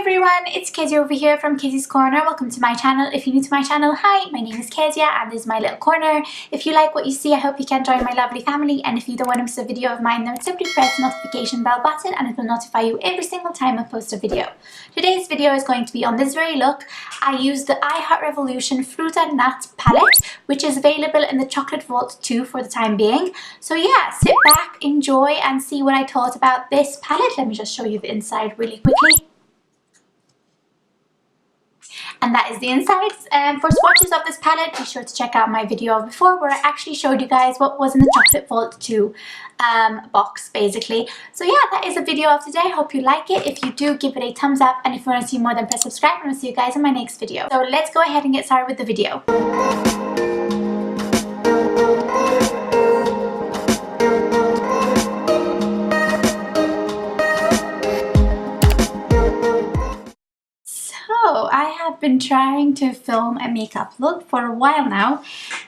everyone, it's Kezzie over here from Kezzies Corner. Welcome to my channel. If you're new to my channel, hi, my name is Kezia and this is my little corner. If you like what you see, I hope you can join my lovely family, and if you don't want to miss a video of mine, then simply press the notification bell button and it will notify you every single time I post a video. Today's video is going to be on this very look. I used the I Heart Revolution Fruit and Nut palette, which is available in the Chocolate Vault 2 for the time being. So yeah, sit back, enjoy and see what I thought about this palette. Let me just show you the inside really quickly. And that is the insides. For swatches of this palette, be sure to check out my video before where I actually showed you guys what was in the Chocolate Vault 2 box basically. So yeah, that is the video of today. Hope you like it. If you do, give it a thumbs up, and if you want to see more, then press subscribe, and I'll see you guys in my next video. So let's go ahead and get started with the video. I have been trying to film a makeup look for a while now,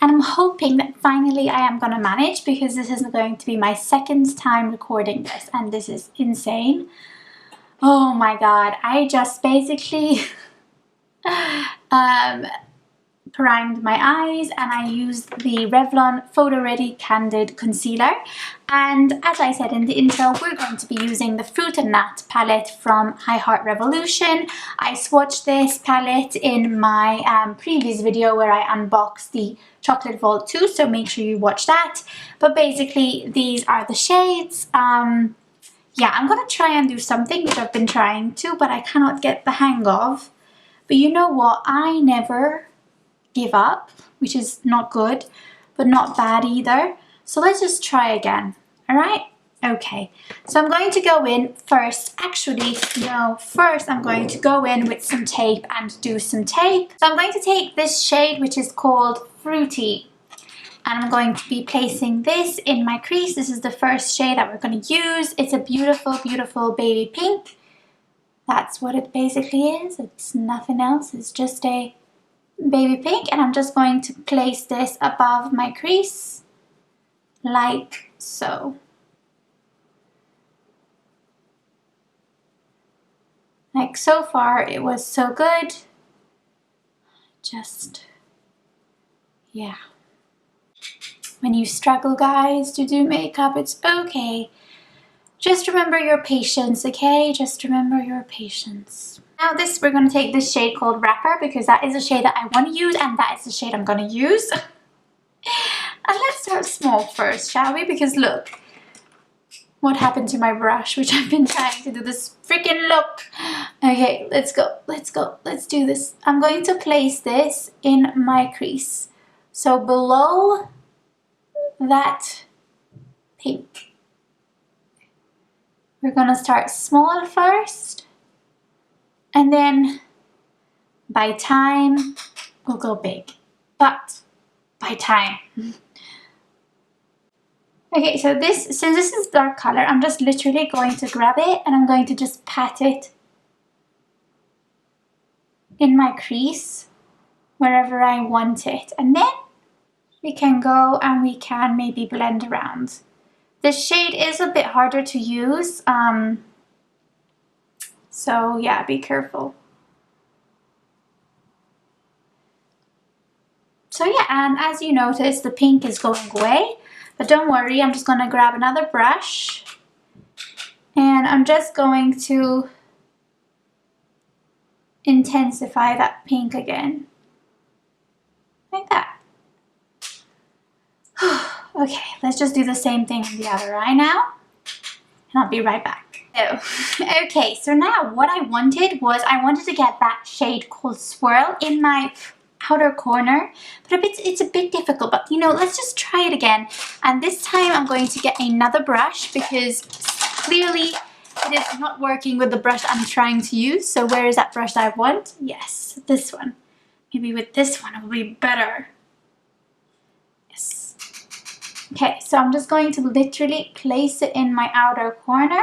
and I'm hoping that finally I am gonna manage, because this is going to be my second time recording this and this is insane. Oh my god, I just basically primed my eyes and I used the Revlon Photo Ready Candid Concealer, and as I said in the intro, we're going to be using the Fruit and Nut palette from I Heart Revolution. I swatched this palette in my previous video where I unboxed the Chocolate Vault 2, so make sure you watch that. But basically these are the shades. Yeah, I'm gonna try and do something which I've been trying to, but I cannot get the hang of. But you know what, I never give up, which is not good but not bad either. So let's just try again. All right, okay, so I'm going to go in first, actually no, first I'm going to go in with some tape and do some tape. So I'm going to take this shade which is called Fruity, and I'm going to be placing this in my crease. This is the first shade that we're going to use. It's a beautiful, beautiful baby pink. That's what it basically is. It's nothing else. It's just a baby pink, and I'm just going to place this above my crease like so. Like so far it was so good. Just, yeah. When you struggle, guys, to do makeup, it's okay. Just remember your patience, okay? Just remember your patience. Now this, we're going to take this shade called Wrapper, because that is the shade that I want to use, and that is the shade I'm going to use. And let's start small first, shall we? Because look what happened to my brush, which I've been trying to do this freaking look. Okay, let's go, let's go, let's do this. I'm going to place this in my crease, so below that pink. We're going to start small first, and then by time we'll go big, but by time. Okay, so since this is dark color, I'm just literally going to grab it and I'm going to just pat it in my crease wherever I want it, and then we can go and we can maybe blend around. This shade is a bit harder to use, so yeah, be careful. So yeah, and as you notice, the pink is going away, but don't worry, I'm just gonna grab another brush and I'm just going to intensify that pink again, like that. Okay, let's just do the same thing on the other eye now, and I'll be right back. Okay, so now what I wanted was, I wanted to get that shade called Swirl in my outer corner, but it's a bit difficult, but you know, let's just try it again. And this time I'm going to get another brush, because clearly it is not working with the brush I'm trying to use. So where is that brush that I want? Yes, this one. Maybe with this one it will be better. Yes. Okay, so I'm just going to literally place it in my outer corner.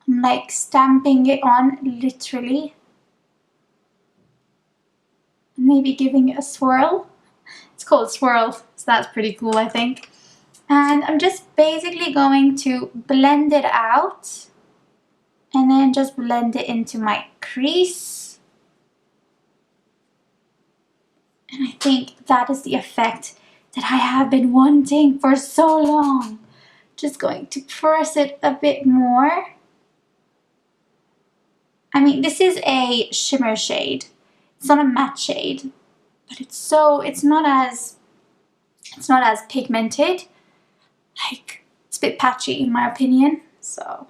I'm like stamping it on, literally. Maybe giving it a swirl. It's called Swirl, so that's pretty cool, I think. And I'm just basically going to blend it out and then just blend it into my crease. And I think that is the effect that I have been wanting for so long. Just going to press it a bit more. I mean, this is a shimmer shade. It's not a matte shade, but it's not as pigmented. Like, it's a bit patchy in my opinion. So,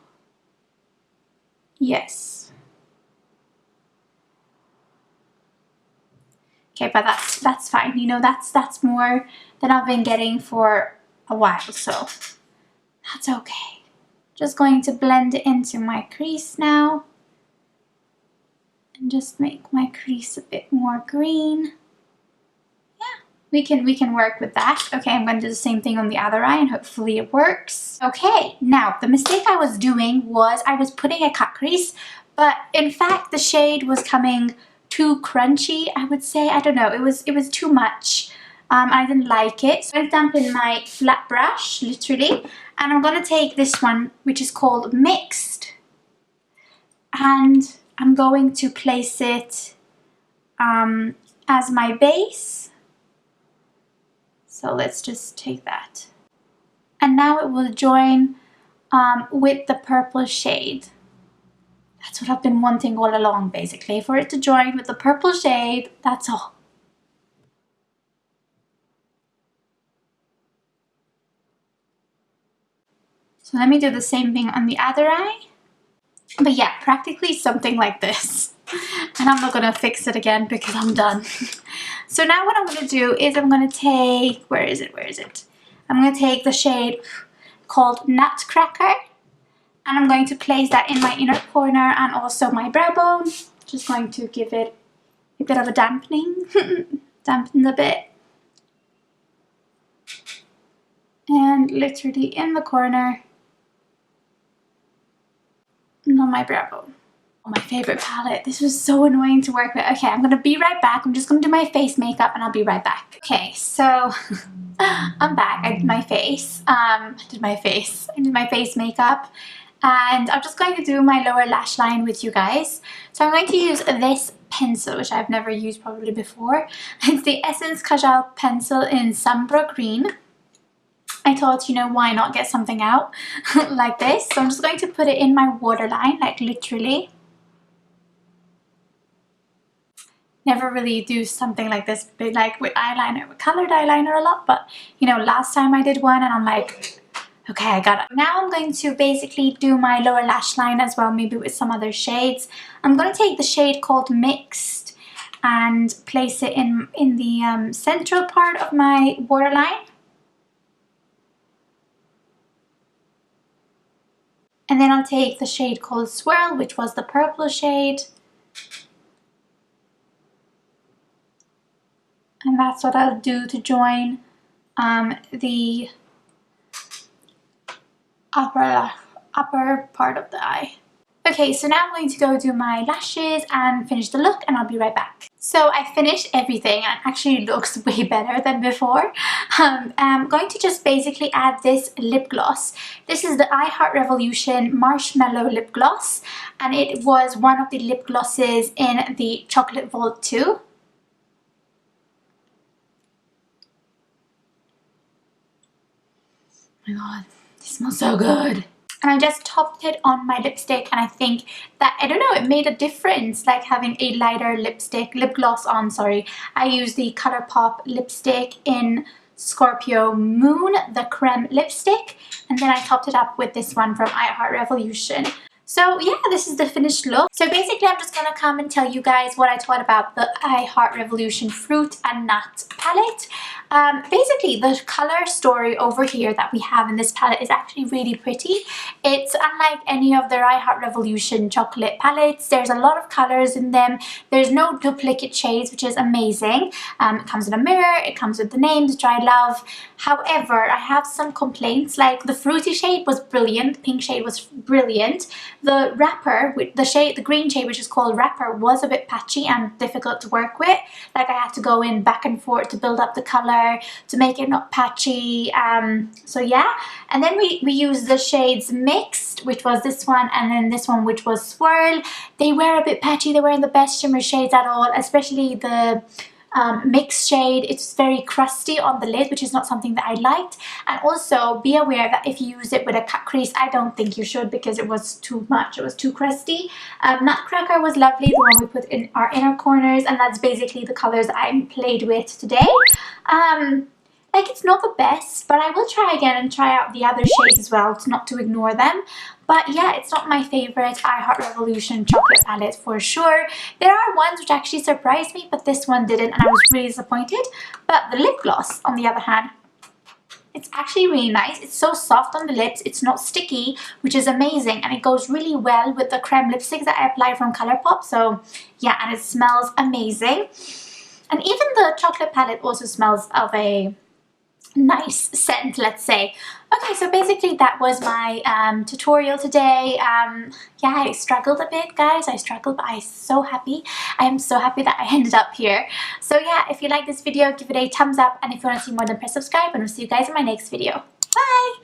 yes. Okay, but that's fine. You know, that's more than I've been getting for a while, so that's okay. Just going to blend it into my crease now. And just make my crease a bit more green. Yeah, we can work with that. Okay, I'm going to do the same thing on the other eye and hopefully it works. Okay, now the mistake I was doing was I was putting a cut crease, but in fact the shade was coming too crunchy, I would say. I don't know, it was too much. I didn't like it. So I dampen my flat brush, literally, and I'm going to take this one, which is called Mixed, and I'm going to place it as my base. So let's just take that. And now it will join with the purple shade. That's what I've been wanting all along, basically, for it to join with the purple shade, that's all. So let me do the same thing on the other eye. But yeah, practically something like this. And I'm not going to fix it again because I'm done. So now what I'm going to do is I'm going to take, where is it? I'm going to take the shade called Nutcracker. And I'm going to place that in my inner corner and also my brow bone. Just going to give it a bit of a dampening. Dampen a bit. And literally in the corner. And on my brow bone. Oh, my favorite palette. This was so annoying to work with. Okay, I'm going to be right back. I'm just going to do my face makeup and I'll be right back. Okay, so I'm back. I did my face. I did my face makeup. And I'm just going to do my lower lash line with you guys. So I'm going to use this pencil, which I've never used probably before. It's the Essence Kajal pencil in Sambra Green. I thought, you know, why not get something out like this? So I'm just going to put it in my waterline, like literally. Never really do something like this, like with eyeliner, with colored eyeliner a lot. But, you know, last time I did one and I'm like, okay, I got it. Now I'm going to basically do my lower lash line as well, maybe with some other shades. I'm going to take the shade called Mixed and place it in the central part of my waterline. And then I'll take the shade called Swirl, which was the purple shade. And that's what I'll do to join the upper part of the eye. Okay, so now I'm going to go do my lashes and finish the look, and I'll be right back. So I finished everything and it actually looks way better than before. I'm going to just basically add this lip gloss. This is the I Heart Revolution Marshmallow Lip Gloss, and it was one of the lip glosses in the Chocolate Vault 2. Oh my god, this smells so good. And I just topped it on my lipstick, and I think that, I don't know, it made a difference, like having a lighter lip gloss on, sorry. I used the ColourPop lipstick in Scorpio Moon, the creme lipstick, and then I topped it up with this one from I Heart Revolution. So yeah, this is the finished look. So basically I'm just gonna come and tell you guys what I thought about the I Heart Revolution Fruit and Nut palette. Basically the color story over here that we have in this palette is actually really pretty. It's unlike any of their I Heart Revolution chocolate palettes. There's a lot of colors in them. There's no duplicate shades, which is amazing. It comes in a mirror, it comes with the names, which I love. However, I have some complaints, like the fruity shade was brilliant, the pink shade was brilliant. The wrapper, with the green shade, which is called Wrapper, was a bit patchy and difficult to work with. Like I had to go in back and forth to build up the color. color to make it not patchy. So yeah, and then we used the shades Mixed, which was this one, and then this one, which was Swirl. They were a bit patchy. They weren't the best shimmer shades at all, especially the mixed shade. It's very crusty on the lid, which is not something that I liked. And also be aware that if you use it with a cut crease, I don't think you should, because it was too much, it was too crusty. Nutcracker was lovely, the one we put in our inner corners, and that's basically the colors I played with today. Like, it's not the best, but I will try again and try out the other shades as well, not to ignore them. But yeah, it's not my favorite I Heart Revolution chocolate palette for sure. There are ones which actually surprised me, but this one didn't, and I was really disappointed. But the lip gloss, on the other hand, it's actually really nice. It's so soft on the lips, it's not sticky, which is amazing, and it goes really well with the creme lipsticks that I apply from Colourpop. So yeah, and it smells amazing. And even the chocolate palette also smells of a nice scent, let's say. Okay, so basically that was my tutorial today. Yeah, I struggled a bit, guys. I struggled, but I'm so happy. I am so happy that I ended up here. So yeah, if you like this video, give it a thumbs up, and if you want to see more, then press subscribe, and I'll see you guys in my next video. Bye!